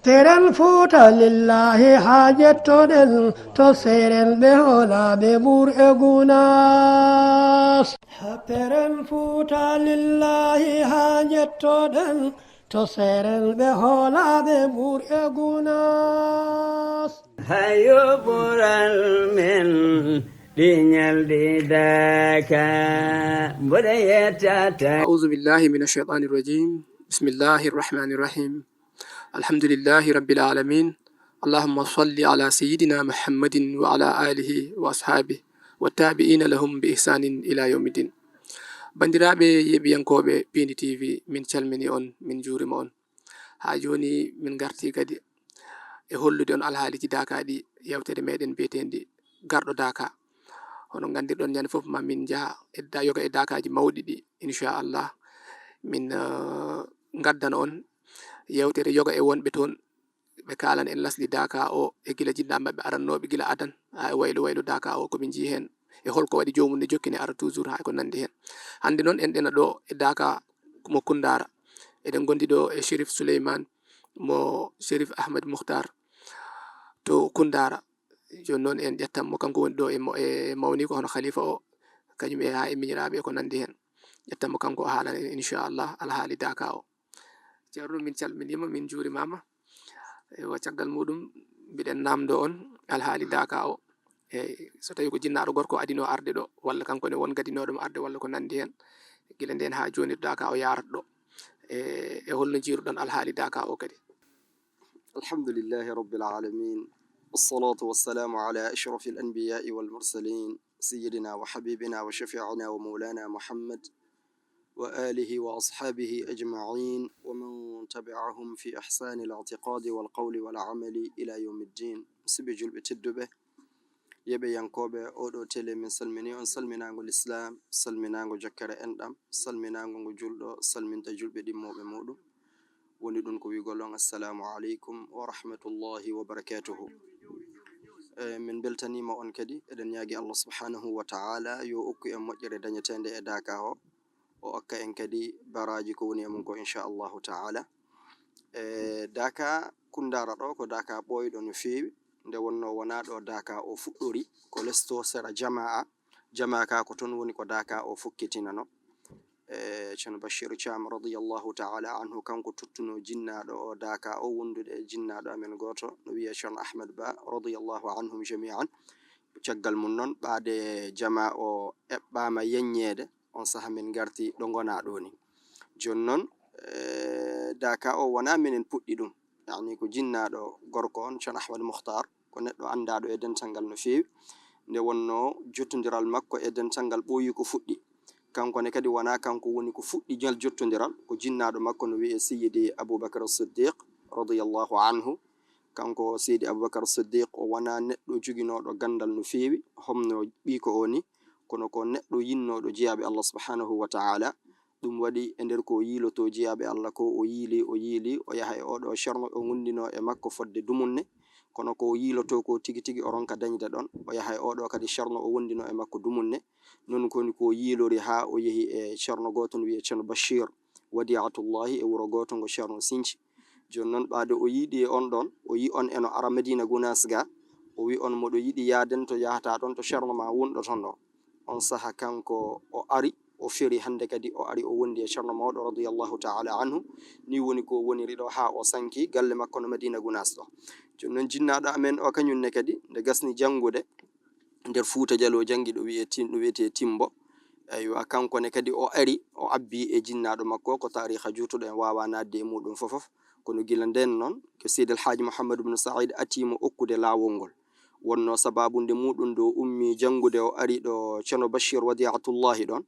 Seren futa lillahi hajetoɗen to seren ɓe holaɓe ɓur'e gunas. Seren futa lillahi hajetoɗen to seren ɓe holaɓe ɓur'e gunas. Hayo ɓural men ɗiñal ɗiɗaka mboɗa yettata. أعوذ بالله من الشيطان الرجيم. بسم الله الرحمن الرحيم. الحمد لله رب العالمين. اللهم صل على سيدنا محمد وعلى آله وأصحابه والتابعين لهم بإحسان إلى يوم الدين. bandiraɓe yeɓiyankoɓe Pindi TV, min calmini on, min jurima on. Ha joni min garti kadi e hollude on alhaaliji dakaɗi yewtere meɗen biyetendi garɗo daka. Hono gandirɗon ñande foof ma min jaha yoga e dakaji mawɗi ɗi inchallah. Min gaddana on yewtere yoga e wonɓe toon ɓe kalan en lasli daka o e gila jinɗa mabɓe arannoɓe gila adan ha e waylo daka o koɓe jii hen e holko waɗi jomum ne jokkine ara toujours ha e ko nandi hen. Hande noon en ɗena ɗo e daka mo Kundara, eɗen gondi ɗo e Chérif Souleymane mo Chérif Ahmed Mukhtar to Kundara. Joni noon en ƴettanmo kanko woni ɗo e mawni ko hono khalifa o kañum e ha e miñiraɓe e ko nandi hen. ƴettanmo kanko o haalan en inchallah alhaali daka o. Ceerno min calminima, min juurimama e caggal muɗum mbiɗen namdo on alhaali daka o. So tawi ko jinnaɗo gorko adino arde ɗo walla kanko ne won gadinoɗomo arde walla ko nandi hen gila nden ha joni daka o yarata ɗo e holno jiruɗon alhaali daka o kadi. Alhamdulillahi rabbil alamin, wassalatu wassalamu ala ashrafil anbiya'i wal mursalin, sayyidina wa habibina wa shafi'ina wa maulana Muhammad wa alihi wa ashabihi ajma'in wa man tabi'ahum fi ihsani al-i'tiqadi wal qawli wal amali ila yawmiddin. Musidɓe julɓe tedduɓe yeɓe yankoɓe oɗo télé, min salmini on salminago l'islam, salminago jokkere enɗam, salminago ngo julɗo salminta julɓe ɗimmoɓe muɗum. woni ɗum ko wigol on assalamu aleykum wa rahmatullahi wa barakatuhu. Min beltanima on kadi eɗen ñaagi Allah subhanahu wa ta'ala yo okku en moƴƴere dañetende e daka o okka en kadi baraji ko woni e mum ko inchallahu ta'ala. Daka Kundara ɗo ko daka ɓoyɗo no fewi, nde wonno wona ɗo daka o fuɗɗori ko lesto sera jama'a ka ko ton woni ko daka o fukkitinano. Ceerno Bachir Thiam radiyallahu ta'ala anhu kanko tuttuno jinnaɗo o daka o wondude e jinnaɗo amen goto no wiya Ceerno Ahmed Ba radiyallahu anhum jami'an. Caggal mum noon ɓaade jama o eɓɓama yeññede on saha min garti ɗo gona ɗo ni. Joni noon daka o wona minen puɗɗi ɗum, yani ko jinnaɗo gorko on Ceerno Ahmed Mukhtar, ko neɗɗo andaɗo e dental ngal no fewi, nde wonno jottodiral makko e dental ngal ɓooyi ko fuɗɗi. Kanko ne kadi wona kanko woni ko fuɗɗi jal jottodiral, ko jinnaɗo makko no wiye Seydi Aboubakar Siddiq radiyallahu anhu. Kanko Seydi Aboubakar Siddiq o wona neɗɗo joginoɗo gandal no fewi homno ɓiko o ni, kono ko neɗɗo yinnoɗo jeyaɓe Allah subhanahu wa ta'ala. Ɗum waɗi e nder ko yiiloto jeyaɓe Allah ko o yiili o yaha e oɗo ceerno o gundino e makko fodde dumunne, kono ko yiiloto ko tigi tigi o ronka dañde ɗon o yaha e oɗo kadi ceerno o wondino e makko dumunne. Non koni ko yiilori ha o yehi e ceerno goto no wiye Ceerno Bachir Wadi'atullahi e wuro goto ngo Ceerno Sinthi. Joni noon ɓaade o yiiɗi e on ɗon, o yi on eno ara Medina Gounass ga, o wi on moɗo yiɗi yaden to yahata ɗon to ceerno ma wonɗo ton ɗo. On saha kanko o ari o feri, hande kadi o ari o wondi e ceerno mawɗo radiyallahu ta'ala anhu. Ni woni ko woniri ɗo ha o sanki galle makko no Medina Gounass ɗo. Joni noon jinnaɗo amen o kañum ne kadi nde gasni jangude nder Fuuta Jallo jangi ɗo wiyete Timbo. Aywa kanko ne kadi o ari o abbi e jinnaɗo makko ko tariha jutuɗo en wawa nadde e muɗum fofof, kono gila nden noon ko Seydi El Hadji Mouhamadou ibn Saïd atimo okkude lawol ngol. Wonno sababunde muɗum do ummi jangude o ari ɗo Ceerno Bachir Wadi'atullahi ɗon,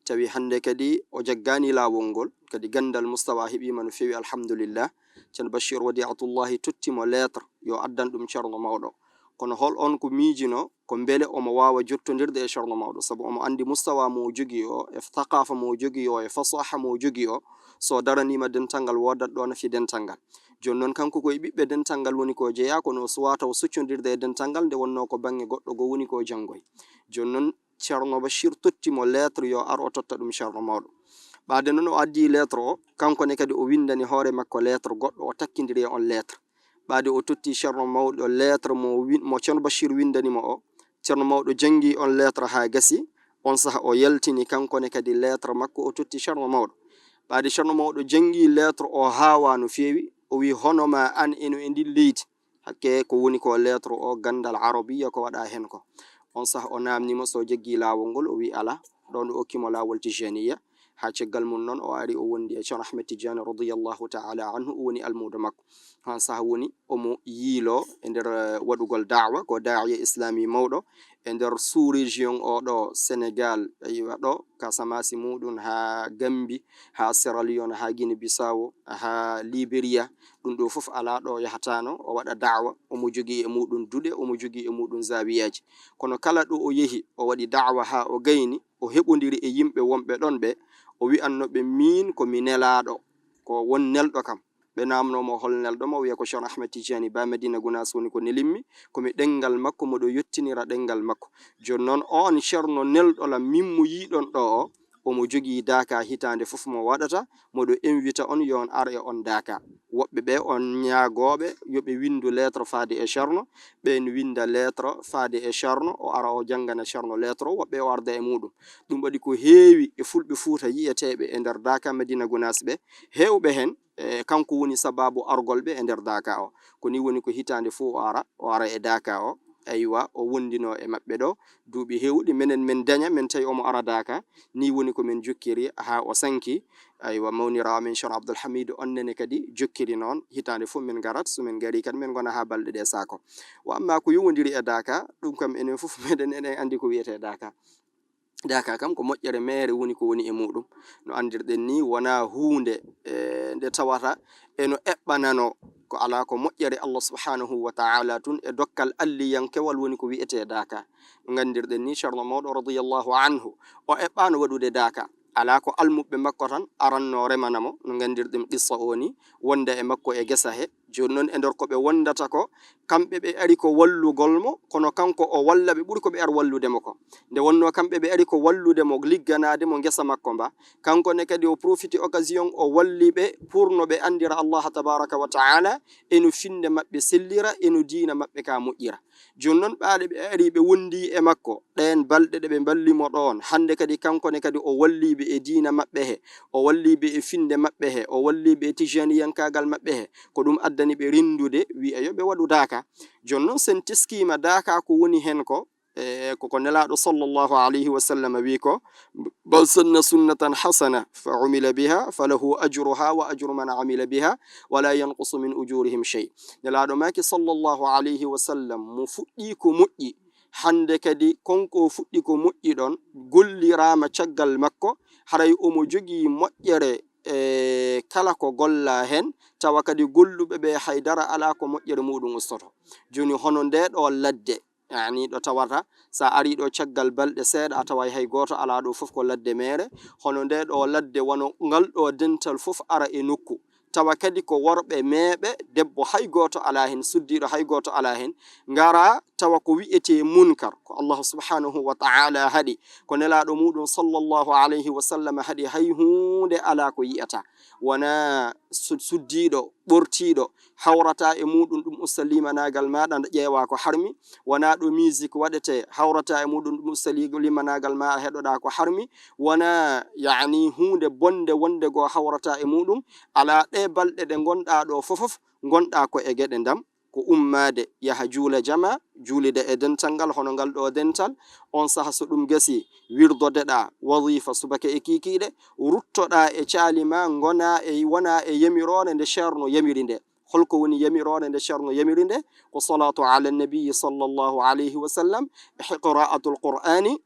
tawi hande kadi o jaggani lawol ngol, kadi gandal Mustawa heɓima no fewi alhamdulillah. Ceerno Bachir Wadi'atullahi tottimo lettre yo addan ɗum ceerno mawɗo, kono hol on ko miijino ko beele omo wawa jottodirde e ceerno mawɗo, sabu omo andi mustawa mo jogi o e thaqafa mo jogi o e fasaha mo jogi o, so daranima dental ngal wodat ɗo nafi dental ngal. Joni noon kanko koye ɓiɓɓe dental ngal woni ko jeeya, kono suwata o succodirde e dental ngal nde wonno ko bangge goɗɗo go woni ko janggoy. Joni noon Ceerno Bachir tottimo lettre yo ar o totta ɗum ceerno mawɗo. ɓaade noon o addi lettre o, kanko ne kadi o windani hoore makko lettre goɗɗo o takkidiri on lettre. ɓaade o totti ceerno mawɗo lettre mo ceerno bachir windanimo o. ceerno mawɗo jangi on lettre ha gasi, on saha o yaltini kankone kadi lettre makko o totti ceerno mawɗo. ɓaade ceerno mawɗo jangi lettre o hawa no fewi, o wi hono ma an eno e ndi leydi, hakke ko woni ko lettre o gandal arabiya ko waɗa hen ko. on saha o namnimo so jaggi lawol ngol, o wi ala, ɗon o okkimo lawol tijaniya. ha ceggal mum noon o ari o wondi e ceerno ahmed tidiane radiyallahu taala anhu, o woni almudo makko. han saha woni omo yiilo e nder waɗugol dawa, ko daiya islami mawɗo e nder sous région o ɗo sénégal, ayiwa ɗo kasamasi muɗum, ha gambi, ha Sierra Leone, ha Guinée Bissau, ha Liberia, ɗum ɗo fof ala ɗo yahatano o waɗa dawa. omo jogui e muɗum duɗe, omo jogui e muɗum zawiyaji, kono kala ɗo o yeehi o waɗi dawa ha o gayni, o heɓodiri e yimɓe wonɓe ɗon ɓe, o wi'annoɓe min komi nelaɗo, ko won nelɗo kam. ɓe namnomo hol nelɗo mo, wiya ko ceerno ahmed tidiani ba medina gounas woni ko nelimmi, komi ɗengal makko moɗo yettinira ɗengal makko. joni noon on ceerno nelɗolam min mo yiɗon ɗo o, omo jogui daka hitande fof mo waɗata, moɗo invita on yo on ar e on daka. woɓɓe ɓe on ñaagoɓe yoɓe windu lettre faade e ceerno, ɓen winda lettre faade e ceerno, o ara o jangana ceerno lettre o, woɓɓe o arda e muɗum. ɗum waɗi ko heewi e fulɓe Fuuta yiyeteɓe e nder daka medina gounas ɓe, hewɓe hen kanko woni sababu argol ɓe e nder daka o. ko ni woni ko hitande fo o ara e daka o, aywa o wondino e maɓɓe ɗo duuɓi hewɗi. minen min daña min tawi omo ara daka, ni woni ko min jokkiri ha o sanki. aywa mawnirawo min ceerno abdoulhamidou onnene kadi jokkiri noon, hitande fof min garat, somin gari kadi min gona ha balɗe ɗe sako. wa amma ko yowodiri e daka, ɗum kam enen fof meɗen enen andi ko wiyete daka. daka kam ko moƴƴere mere woni ko woni e muɗum. no andirɗen ni wona hunde nde tawata eno eɓɓanano, ko ala ko moƴƴere Allah subhanahu wa ta'ala tun e dokkal alliyankewal woni ko wiyete daka. no gandirɗen ni ceerno mawɗo radiyallahu anhu o eɓɓano waɗude daka, ala ko almuɓe makko tan aranno remanamo. no gandirɗen qissa o ni wonda e makko e gesa he. joni noon e nder koɓe wondata ko, kamɓe ɓe ari ko wallugol mo, kono kanko o walla ɓe ɓuri ko ɓe ar walludemo ko. nde wonno kamɓe ɓe ari ko walludemo, ligganade mo gesa makko mba, kanko ne kadi o profiti occasion o walli ɓe pour no ɓe andira Allah tabaraka wa ta'ala, eno finde maɓɓe sellira, eno diina maɓɓe ka moƴƴira. joni noon ɓaade ɓe ari ɓe wondi e makko ɗen balɗe ɗe ɓe ballimo ɗon, hande kadi kanko ne kadi o walliɓe e diina maɓɓe he, o walliɓe e finde maɓɓe he, o walliɓe e tijaniyankagal maɓɓe he, ko ɗum addani ɓe rindude wi'a yo ɓe waɗu daka. joni noon sen teskima daka ko woni hen ko, koko nelaɗo sallllahu alayhi wa sallam wi ko, bal sanna sunnatan hasana fa umila biha falahu ajruha wa ajru man amila biha wala yanqusu min ujurihim shay. nelaɗo maki sallllahu alayhi wa sallam mo fuɗɗi ko moƴƴi, hande kadi konko fuɗɗi ko moƴƴi ɗon gollirama caggal makko, haray omo jogui moƴƴere kala ko golla hen, tawa kadi golluɓe ɓe haydara ala ko moƴƴere muɗum ustoto. joni hono nde ɗo ladde, yani ɗo tawata sa ari ɗo caggal balɗe seeɗa a taway hay goto ala ɗo fof ko ladde mere. hono nde ɗo ladde wono ngal ɗo dental fof ara e nokku, tawa kadi ko worɓe meeɓe, debbo hay goto ala hen, suddiɗo hay goto ala hen, ngara tawa ko wi'ete munkar, ko Allah subhanahu wa ta'ala haɗi, ko nelaɗo muɗum sallllahu alayhi wa sallam haɗi, hay hunde ala ko yiyata, wona suddiɗo ɓortiɗo hawrata e muɗum ɗum usta limanagal maɗa ƴeewa ko harmi, wona ɗo musique waɗete hawrata e muɗum ɗum usta limanagal maɗa heɗoɗa ko harmi, wona yani hunde bonde wonde go hawrata e muɗum. ala ɗe balɗe ɗe gonɗa ɗo fofof gonɗa ko e gueɗe ndam, ko ummade yaha juula jama, juulide e dental ngal hono ngal ɗo dental. on saha so ɗum gasi wirdodeɗa wadifa subaka e kikiɗe, ruttoɗa e calima gona e wona e yamirore nde ceerno yamiri nde. holko woni yamirore nde ceerno yamiri nde? ko salatu ala nabiyi sallllahu alayhi wa sallam e qira'atul qur'ani,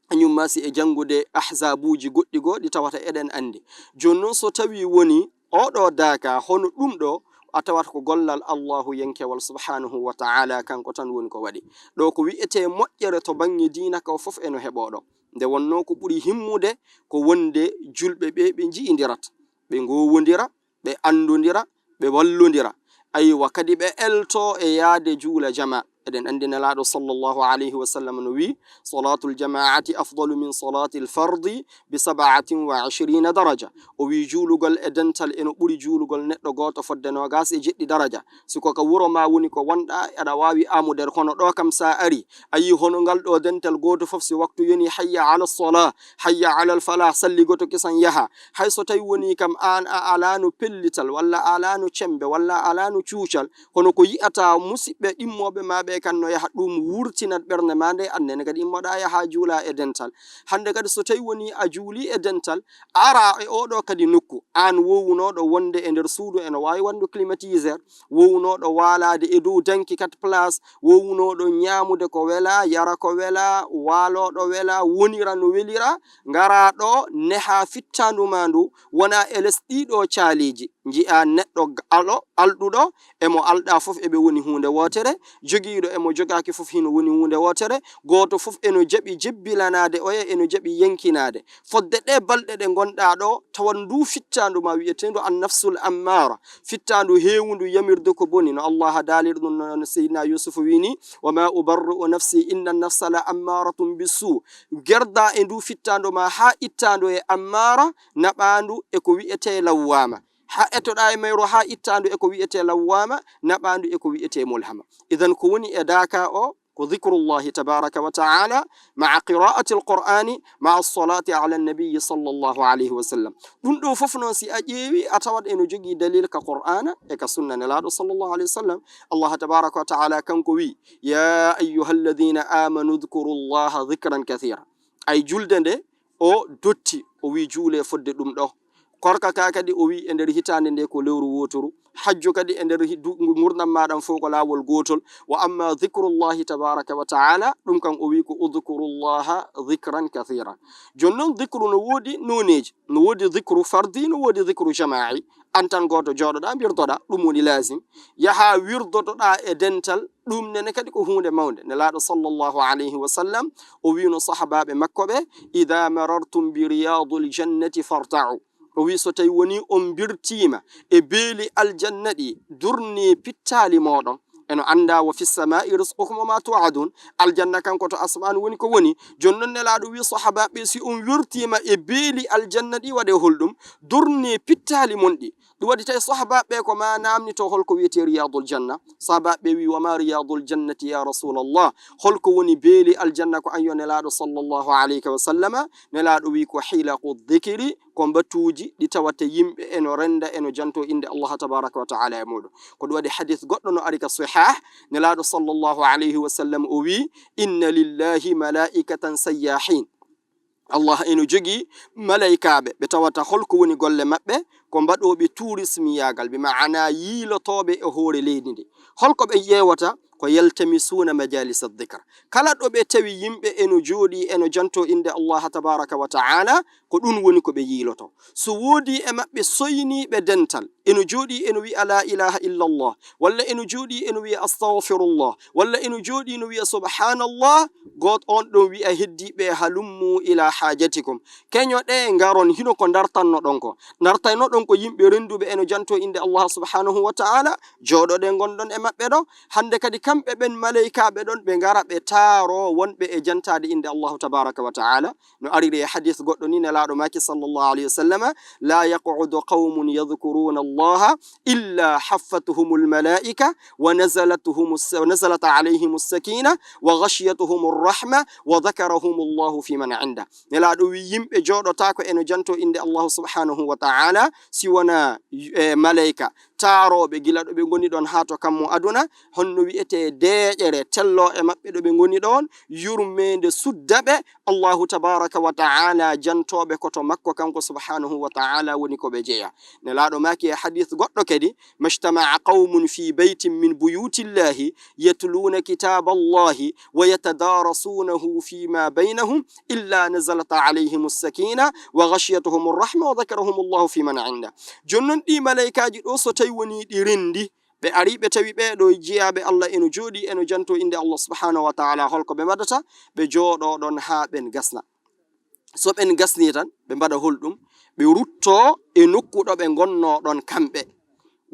kañum masi e jangude ahzabuji goɗɗi goo ɗi tawata eɗen andi. joni noon so tawi woni oɗo daka hono ɗum ɗo, a tawata ko gollal Allahu yankewal subhanahu wa ta'ala, kanko tan woni ko waɗi ɗo ko wi'ete moƴƴere to banggue dina ka fof eno heɓoɗo. nde wonno ko ɓuri himmude ko wonde julɓe ɓe ɓe jiidirat, ɓe gowodira, ɓe andodira, ɓe wallodira, aywa kadi ɓe elto e yaade juula jama. eɗen andi nelaɗo sallllahu alayhi wa sallam no wi salatu ljamaati afdalu min salati lfardi bi 27 daraja. O wi juulugol e dental eno ɓuri juulugol neɗɗo goto fodde nogas e jeɗɗi daraja. siko ka wuro ma woni ko wonɗa aɗa wawi amuder kono ɗo kam sa ari a yi hono ngal ɗo dental goto foof si waktu yoni hayya ala lsola hayya ala lfalah salligoto kisan yaha hay so tawi woni kam an a alano pellital walla alano cembe walla alano cuucal hono ko yi'ata musidɓe ɗimmoɓe maɓe kan no yaha ɗum wurtinat ɓernde ma nde annene kadi immoɗa yaha juula e dental. hande kadi so tawi woni a juuli e dental ara e oɗo kadi nokku an wowunoɗo wonde e nder suudu eno wawi wandu climatiseur wowunoɗo walade e dow danki 4 place wowunoɗo ñamude ko wela yara ko wela waloɗo wela wonira no welira ngara ɗo neha fittandu ma ndu wona e les ɗiɗo caaliji ji'a neɗɗo alɗuɗo emo alɗa fof eɓe woni hunde wotere jogiiɗo emo jogaki fof hino woni hunde wotere goto fof eno jaɓi jebbilanade oye eno jaɓi yankinade fodde ɗe balɗe ɗe gonɗa ɗo tawan ndu fittandu ma wi'etendu an nafsul ammara fittandu hewundu yamirde ko boni no Allah daalir ɗum no seydina Yusuf wini wama ubarri'u nafsi inna nafsa la ammaratum bisu gerda e ndu fittandu ma ha ittandu e ammara naɓandu e ko wi'ete lawwama ha etoɗa e mayro ha ittandu e ko wi'ete lawwama naɓandu e ko wi'ete mulhama. idan ko woni e daka o ko dhikrullahi tabaraka wa ta'ala ma'a qira'ati alqur'ani ma'a as-salati 'ala an-nabiy sallallahu alayhi wa sallam. ɗum ɗo fof noon si a ƴeewi a tawat eno jogii dalil ka qur'ana e ka sunna nelaɗo sallallahu alayhi wa sallam. Allah tabaraka wa ta'ala kanko wi ya ayyuhalladhina amanu dhkurullaha dhikran kathira. ay julde nde o dotti o wi juule fodde ɗum ɗo korka ka kadi o wi e nder hitande nde ko lewru wotoru hajju kadi e nder gurdam maɗam fof ko lawol gotol wa amma dhikrullahi tabaraka wa ta'ala ɗum kan o wi ko udhkurullaha dhikran kathira. joni noon dhikru no woodi noneji no woodi dhikru fardi no woodi dhikru jama'i an tan goto joɗoɗa wirdoɗa ɗum woni lasim yaha wirdotoɗa e dental ɗum nene kadi ko hunde mawde nelaɗo sallllahu alayhi wa sallam o wino sahabaɓe makko ɓe idha marartum bi riyadul jannati farta'u o wi so tawi woni on birtima e beeli aljanna ɗi durni pittali moɗon eno anda wa fi samai rizqukum wa ma tu'adun aljanna kanko to asman woni ko woni jonnon nelaɗo wi sahabaɓe si on wirtima e beeli aljanna ɗi waɗe holɗum durni pittali mon ɗi ɗum waɗi tawi sahabaɓe ko ma namni to holko wiyete riyadul janna sahabaɓe wi wama riyadul jannati ya rasulallah holko woni beeli aljanna ko an yo nelaɗo sallllahu alayhi wa sallama nelaɗo wi ko hilaqu dhikri ko batuji ɗi tawata yimɓe eno renda eno janto inde Allah tabaraka wa ta'ala e muɗum ko ɗum waɗi hadith goɗɗo no ari ka sahih nelaɗo sallllahu alayhi wa sallam o wi inna lillahi malaikatan sayyahin Allah eno jogi malaikaɓe ɓe tawata holko woni golle maɓɓe ko mbaɗoɓe tourismiyagal bi ma'ana yiilotoɓe e hoore leydi ndi holko ɓe yewata ko yaltamisuna majalis adh-dhikr kala ɗo ɓe tawi yimɓe eno jooɗi eno janto inde Allah tabaraka wa ta'ala ko ɗum woni ko ɓe yiiloto so woodi e maɓɓe soyniɓe dental eno jooɗi eno wi'a la ilaha illallah walla eno jooɗi eno wi'a astaghfirullah walla eno jooɗi no wi'a subhanallah got on ɗon wi'a heddiɓe halummu ila hajatikum keño ɗe ngaron hino ko dartanno ɗon ko dartayno ɗon ko yimɓe renduɓe eno janto inde Allah subhanahu wa ta'ala jooɗoɗe gonɗon e maɓɓe ɗo hande kadi kamɓe ɓen malaikaɓe ɗon ɓe ngara ɓe taaro wonɓe e jantade inde Allahu tabaraka wa ta'ala no ariri e hadith goɗɗo ni nelaɗo maki sallallahu alayhi wa sallam la yaqudu qaumun yadhkuruna allaha illa haffatuhum almalaika wa nazalat alayhim as-sakina wa ghashiyatuhum ar-rahma wa dhakarahum Allahu fi man 'inda nelaɗo wi yimɓe joɗotako eno janto inde Allahu subhanahu wa ta'ala si wona malaika taaroɓe gila ɗo ɓe goni ɗon ha to kammo aduna honno wi'ete deƴere tello e maɓɓe ɗo ɓe goni ɗon yurmede suddaɓe Allahu tabaraka wa ta'ala jantoɓe koto makko kanko subhanahu wa ta'ala woni ko ɓe jeeya nelaɗo maki e hadith goɗɗo kadi majtama'a qaumun fi baytin min buyutillahi yatluna kitaba allahi wa yatadarasunahu fima baynahum illa nazalat alayhim as-sakina wa ghashiyatuhum ar-rahma wa dhakarahum Allahu fi man 'inda jonnon ɗi malaikaji ɗo so tawi woni ɗi rendi ɓe ari ɓe tawi ɓeɗo jiyaɓe Allah eno jooɗi eno janto inde Allah subhanahu wa ta'ala holko ɓe mbaɗata ɓe jooɗo ɗon ha ɓen gasna so ɓen gasni tan ɓe mbaɗa holɗum ɓe rutto e nokku ɗo ɓe gonno ɗon kamɓe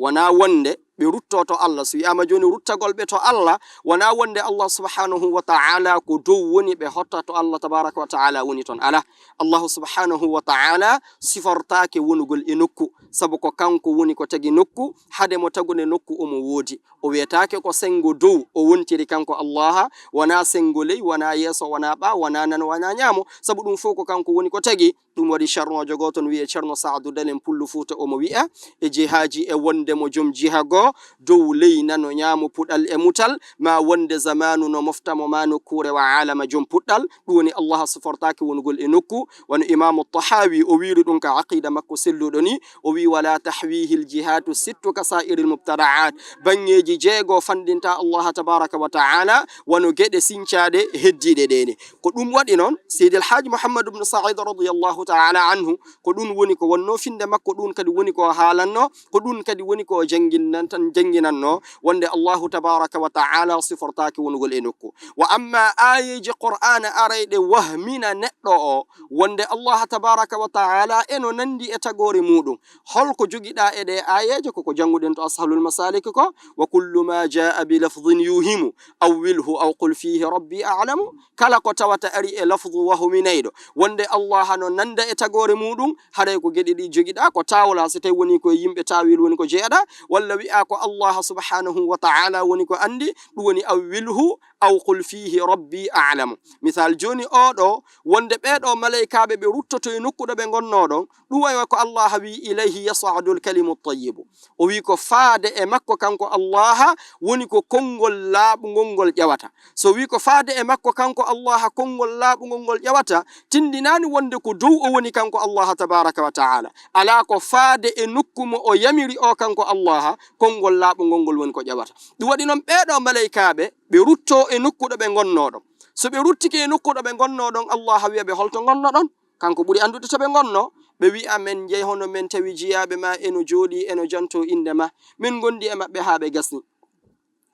wona wonde ɓe ruttoto Allah. So wiyama joni ruttagol ɓe to Allah wona wonde Allah subhanahu wa ta'ala ko dow woni ɓe hotta to Allah tabaraka wa ta'ala woni ton. Ala, Allah subhanahu wa ta'ala sifortake wonugol e nokku, sabu ko kanko woni ko tagi nokku, hade mo tagude nokku omo woodi. O wiyetake ko sengo dow o wontiri kanko Allah, wona sengo ley, wona yeso, wona ɓa, wona nano, wona ñaamo, sabu ɗum fof ko kanko woni ko tagi. ɗum waɗi ceernojo goto wiye ceerno Saadu Dalen Pullu Fuuta, omo wi'a e jihaji e wonde mo joom jiha goo dow ley nano ñaamo puɗal e mutal, ma wonde zamanu no moftamo ma nokkure wa alama joom puɗɗal. ɗum woni Allah sifortake wonugol e nokku. wano imamu Tahawi o wiri ɗum ka aqida makko selluɗo ni, o wi wala tahwihi l jihatu sittu ka sa'iri l mubtada'at, bangeji jeego fandinta Allah tabaraka wa ta'ala wano gueɗe sincade heddiɗe ɗene. ko ɗum waɗi noon Seydi El Hadji Mouhammad ibn Sa'id radiyallahu ta'ala anhu ko ɗum woni ko wonno finde makko, ɗum kadi woni ko haalanno, ko ɗum kadi woni ko janginanno wonde Allahu tabaraka wa ta'ala sifortake wonugol e nokku. wa amma ayeji Qur'ana arayɗe wahmina neɗɗo o wonde Allah tabaraka wa ta'ala eno nandi e tagore muɗum, holko jogiɗa e ɗe ayeje koko janguɗen to ashalul masalik ko wa kullu ma jaa bi lafdhin yuhimu awwilhu aw qul fihi rabbi a'lamu, kala ko tawata ari e lafdhu wahminayɗo wonde Allah no nanda e tagore muɗum, haɗay ko geɗe ɗi jogiɗa ko tawla, so tawi woni ko yimɓe tawil woni ko jeeɗa, walla wi'a ko Allah subhanahu wa ta'ala woni ko andi, ɗum woni awwilhu aw qul fihi rabbi a'lamu. misal joni oɗo wonde ɓeɗo malaikaɓe ɓe ruttoto e nokkuɗo ɓe gonnoɗon, ɗum wayi ko Allah wi ilayhi yas'adu l-kalimu t-tayyibu, o wi ko faade e makko kanko Allah woni ko konngol laaɓugol ngol ƴewata. so wi ko faade e makko kanko Allah konngol laaɓugol ngol ƴewata, tindinani wonde ko dow o woni kanko Allah tabaraka wa ta'ala, ala ko faade e nokku mo o yamiri o kanko Allah konngol laaɓugol ngol woni ko ƴewata. ɗum waɗi noon ɓeɗo malaikaɓe ɓe rutto e nokkuɗo ɓe gonnoɗon. so ɓe ruttike e nokkuɗo ɓe gonnoɗon, Allah wiya ɓe holto gonnoɗon, kanko ɓuri andude to ɓe gonno. ɓe wi'a men jeehono men tawi jiyaɓe ma eno jooɗi eno janto inde ma, min gondi e maɓɓe ha ɓe gasni.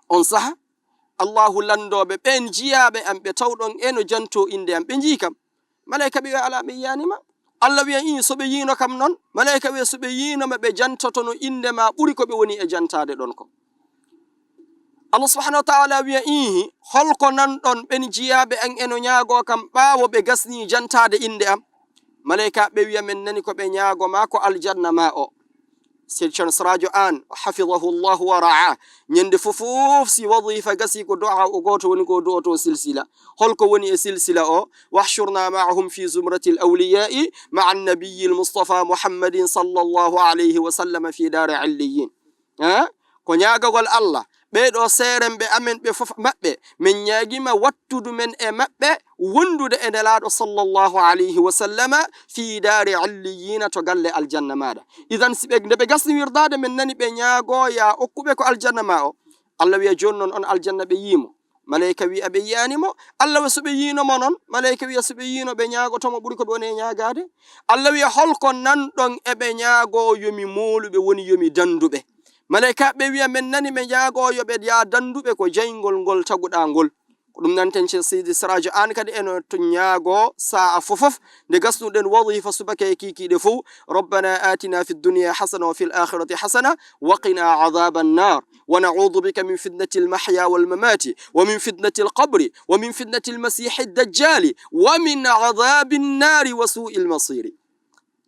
on saha Allahu landoɓe ɓen jiyaɓe am ɓe tawɗon eno janto inde am, ɓe jii kam. malaika ɓe wiya ala ɓe yiyanima. Allah wiya i so ɓe yino kam noon, malaika wiya so ɓe yinoma ɓe jantotono inde ma ɓuri ko ɓe woni e jantade ɗon ko. Allah subhanahu wa ta'ala wiya ihi holko nanɗon ɓen jiyaɓe an eno ñaago kam ɓaawo ɓe gasni jantade inde am. malaika ɓe wiya men nani ko ɓe ñaago ma ko aljanna ma o. Ceerno Sirajo An hafidahu llahu wa ra'a ñande fofof si wadifa gasi ko du'a o goto woni ko du'oto silsila. holko woni e silsila o? wahshurna ma'ahum fi zumrati al-awliya'i ma'a an-nabiyyi al-mustafa Muhammadin sallallahu alayhi wa sallam fi dari alliyin. ko ñaagagol Allah ɓeɗo seeremɓe amen ɓe fof maɓɓe min ñaagima wattudu men e maɓɓe wondude e nelaɗo sallallahu alayhi wa sallama fi dari alliyina to galle aljanna maɗa. idan si ɓe nde ɓe gasni wirdade men nani ɓe ñaago ya okkuɓe ko aljanna ma o. Allah wiya joni noon on aljanna ɓe yimo, malaika wiya ɓe yiyanimo. Allah wiya so ɓe yinomo noon, malaika wiya so ɓe yino ɓe ñaagotomo ɓuri ko ɓe woni e ñaagade. Allah wiya holko nanɗon eɓe ñaago yomi moluɓe woni yomi danduɓe. malaika ɓe wiya men nani ɓe jaagoyoɓe ya danduɓe ko jeyngol ngol taguɗa ngol. ko ɗum nanten Seydi Sirajo An kadi eno to ñaago sa'a fofof nde gasnuɗen wadifa subaka e kikiɗe fof. rabbana atina fi dunya hasana wa fil akhirati hasana wa qina adhaban nar wa na'udhu bika min fitnati al-mahya wal mamati wa min fitnati al-qabri wa min fitnati al-masih ad-dajjali wa min adhabin nari wa su'il masiri.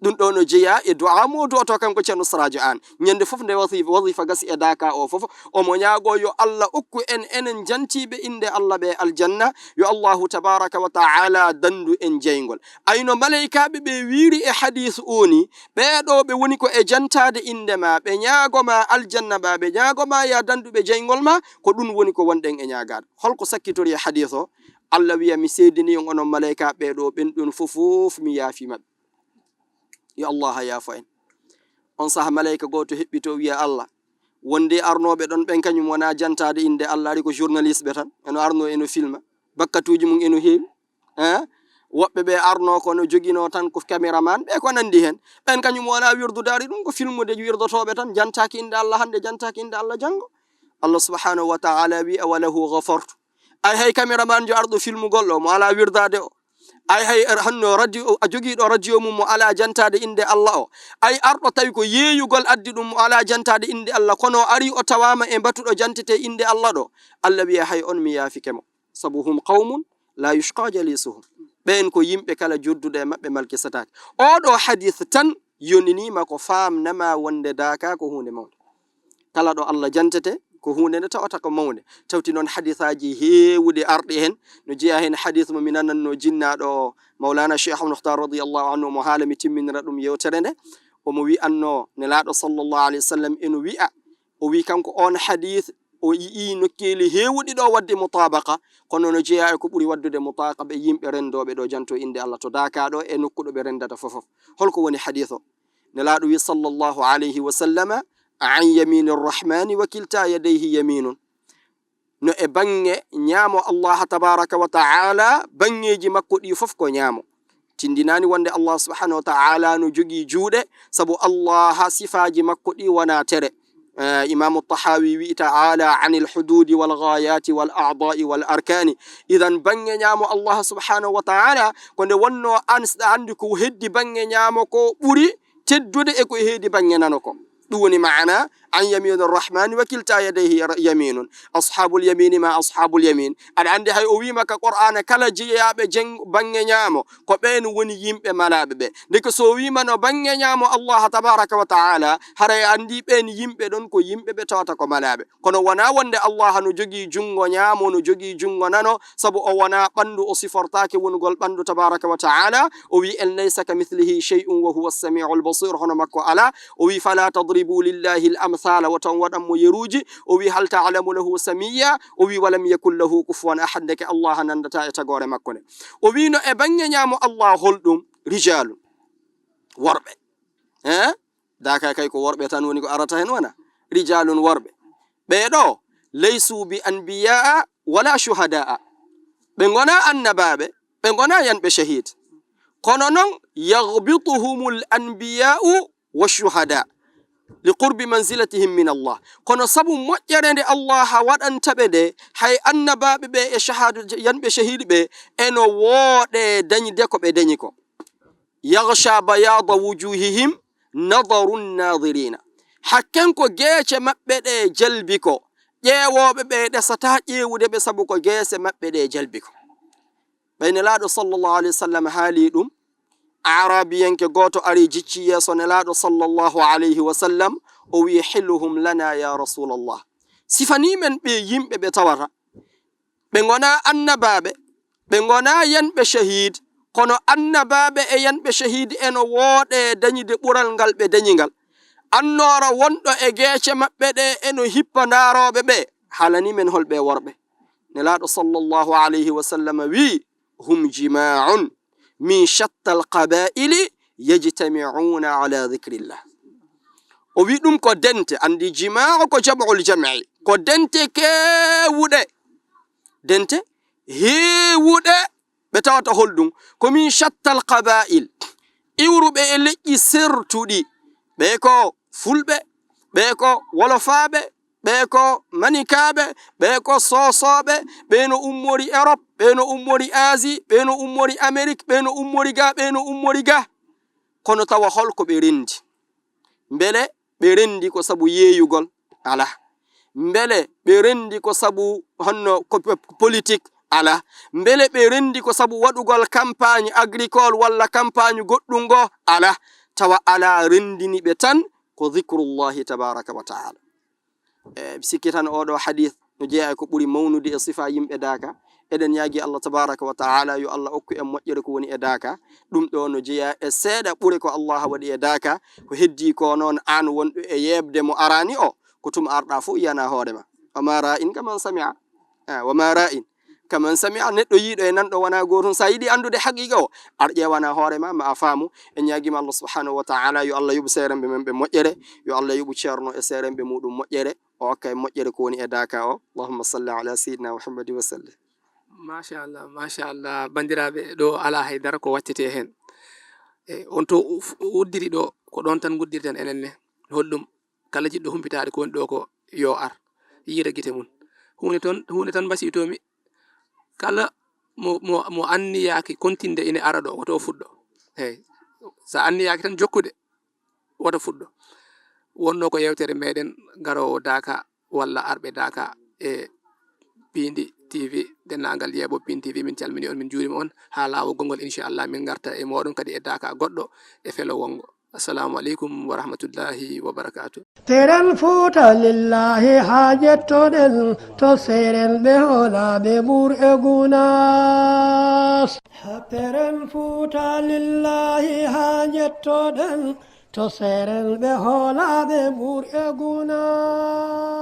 ɗum ɗo no jeeya e du'a mo du'oto kanko Ceerno Sirajo An ñande fof nde wadifa gasi e daka o fof omo ñaago yo Allah okku en enen jantiɓe inde Allah ɓe aljanna, yo Allahu tabaraka wa ta'ala dandu en jeygol. ayno malaikaɓe ɓe wiiri e hadith oni ɓeɗo ɓe woni ko e jantade inde ma, ɓe ñaagoma aljanna ma, ɓe ñaagoma ya danduɓe jeygol ma, ko ɗum woni ko wonɗen e ñaagade. holko sakkitori e hadith o? Allah wiya mi seedini on onon malaikaɓe ɓeɗo ɓen ɗon fofof mi yaafi maɓɓe. yo Allah yaafo en. on saha malaika goto heɓɓito wiya Allah wonde arnoɓe ɗon ɓen kañum wona jantade inde Allah, ari ko journaliste ɓe tan eno arno eno filma, bakkatuji mum eno heewi. woɓɓe ɓe arno kono joguino tan ko caméraman ɓe ko nandi hen, ɓen kañum wona wirdudari ɗum ko filmude wirdotoɓe tan, jantaki inde Allah hande jantaki inde Allah janggo. Allah subhanahu wa ta'ala wi awalahu ghafartu. ay hay caméraman jo arɗo filmugol o mo ala wirdade o, ay hay hanno radio a jogiiɗo radio mum mo ala jantade inde Allah o ay arɗo tawi ko yeeyugol addi ɗum mo ala jantade inde Allah kono ari o tawama e batuɗo jantete inde Allah ɗo Allah wiya hay on mi yaafike mo sabu hum qawmun la yushqa jalisuhum ɓen ko yimɓe kala jodduɗo e maɓɓe malkisatake oɗo hadith tan yoninima ko famnama wonde daka ko hunde mawde kala ɗo Allah jantete ko hunde nde tawata ko mawde tawti noon hadithaji heewude arɗi hen no jeeya hen hadith mo mi nananno jinnaɗo mawlana cheikh muhtar radiyallahu anhu mo haala mi timminira ɗum yewtere nde omo wi'anno nelaɗo sallallahu alayhi wa sallam eno wi'a o wi kanko on hadith o yii nokkeli heewuɗi ɗo wadde mutabaqa kono no jeeya e ko ɓuri waddude mutabaqa ɓe yimɓe rendoɓe ɗo janto inde Allah to dakaɗo e nokkuɗo ɓe rendata fofof holko woni hadith o nelaɗo wi sallallahu alayhi wa sallama an yamini rrahmani wa kilta yadayhi yaminun no e bange ñaamo Allah tabaraka wa ta'ala bangeji makko ɗi fof ko ñaamo tindinani wonde Allah subhanahu wa ta'ala no jogi juuɗe sabu Allah sifaji makko ɗi wona tere إمام الطحاوي تعالى عن الحدود والغايات والأعضاء والأركان إذن بني نيامو الله سبحانه وتعالى كون ونو عندكو هدي بني نيامو كو بوري تدود إكو هدي بني نانوكو دوني معنا عن يمين الرحمن وكلتا يديه يمين أصحاب اليمين ما أصحاب اليمين أنا عندي هاي أويما كقرآن كلا جياب جن بني نيامو كبين وني يمب ملابب ديك سويما نو بني نيامو الله تبارك وتعالى هراي عندي بين يمب دون كو يمب بتواتا كو ملابب كونو ونا وند الله نجوجي جنغو نيامو نجوجي جنغو نانو سبو أو ونا بندو أصفرتاك ونقول بندو تبارك وتعالى وي أن ليس كمثله شيء وهو السميع البصير هنا مكو على وي فلا تضربوا لله الأمثال وتنودم يروجي وي هل تعلم له سميا وي ولم يكن له كفوا أحد لك الله نندتا يتغور مكونه وي نو إبنغ نيامو الله هلدم رجال وربه داكا كايكو وربه تنوني كو أرتهن وانا رجال وربه بيدو ليسوا بأنبياء ولا شهداء بنغنا النبابه بنغنا ينبه شهيد قنونون يغبطهم الأنبياء والشهداء لقرب منزلتهم من الله كونو سبو موجرند الله وادان تبede hay annababe be e shahadu yanbe shahidi be eno wode dañi de ko be dañi ko yaghsha bayada wujuhihim nadarun nadirina hakken ko geece mabbe de jalbi ko ƴeewobe be desata ƴeewude be sabu ko geese mabbe de jalbi ko baynelaado sallallahu alaihi wasallam haali dum عربيا كغوتو أري جيتشي يسونلادو صلى الله عليه وسلم ويحلهم لنا يا رسول الله سفني من بيم بتوارا بنغنا النبابة بنغنا ين بشهيد كونو النبابة ين بشهيد إنه وود دني دبورال غال بدنيغال النورا وندو إجيش مبدأ إنه هيبا نارو ببي حالني من هول بوربه نلادو صلى الله عليه وسلم وي هم جماع من شتى القبائل يجتمعون على ذكر الله وبيدوم كو دنت عندي جماع كو جمع الجمع كو دنت كيوده دنت هيوده بتاوتا هولدوم كو من شتى القبائل iwru ɓe e leƴƴi sertuɗi ɓe ko fulɓe ɓe ko wolofaɓe ɓe ko manikaɓe ɓe ko sosoɓe ɓe no ummori Europe ɓe no ummori Asie ɓe no ummori Amérique ɓe no ummori ga ɓe no ummori ga kono tawa holko ɓe rendi mbele ɓe rendi ko sabu yeeyugol ala mbele ɓe rendi ko sabu honno politique ala mbele ɓe rendi ko sabu waɗugol campagne agricole walla campagne goɗɗum go ala tawa ala rendini ɓe tan ko dhikrullahi tabaraka wa taala sikki tan oɗo hadith no jeeya ko ɓuri mawnude e sifa yimɓe daka eɗen yaagi Allah tabaraka wa taala yo Allah okku en moƴƴere ko woni e daka ɗum ɗo no jeeya e seeɗa ɓuri ko Allah waɗi e daka ko heddi ko noon an wonɗo e yebde mo arani o ko tum arɗa fu yana hoorema wama ra'in kaman sami'a wama ra'in kaman sami'a neɗɗo yiiɗo e nanɗo wona gotum sa yiɗi andude haqiqa o ar ƴewana hoorema ma a faamu en ñaguima Allah subhanahu wa ta'ala yo Allah yuɓu seremɓe men ɓe moƴƴere yo Allah yuɓu ceerno e seremɓe muɗum moƴƴere o hokka e moƴƴere ko woni e daka o allahumma salli ala sayyidina muhammadin wa sallim machallah bandiraɓe ɗo ala haydara ko wattete hen on to wuddiri ɗo ko ɗon tan guddirten enenne holɗum kala jiɗɗo humpitade ko woni ɗo ko yo ar yiira guite mum hunde tan basitomi kala mo anniyaki kontinde ine ara ɗo woto fuɗɗo eyyi sa anniyaki tan jokkude woto fuɗɗo wonno ko yewtere meɗen garowo daka walla arɓe daka e Pindi TV dennagal yeɓo Pindi TV min calmini on min juurima on ha lawo gongol inchallah min garta e moɗon kadi e daka goɗɗo e felo wongo assalamu aleykum wa rahmatullahi wa barakatuh teren fuuta lillahi ha jettoɗen to seren ɓe hoolaɓe ɓur e gunas teren fuuta lillahi ha jettoɗen to seren ɓe hoolaɓe ɓur e gunas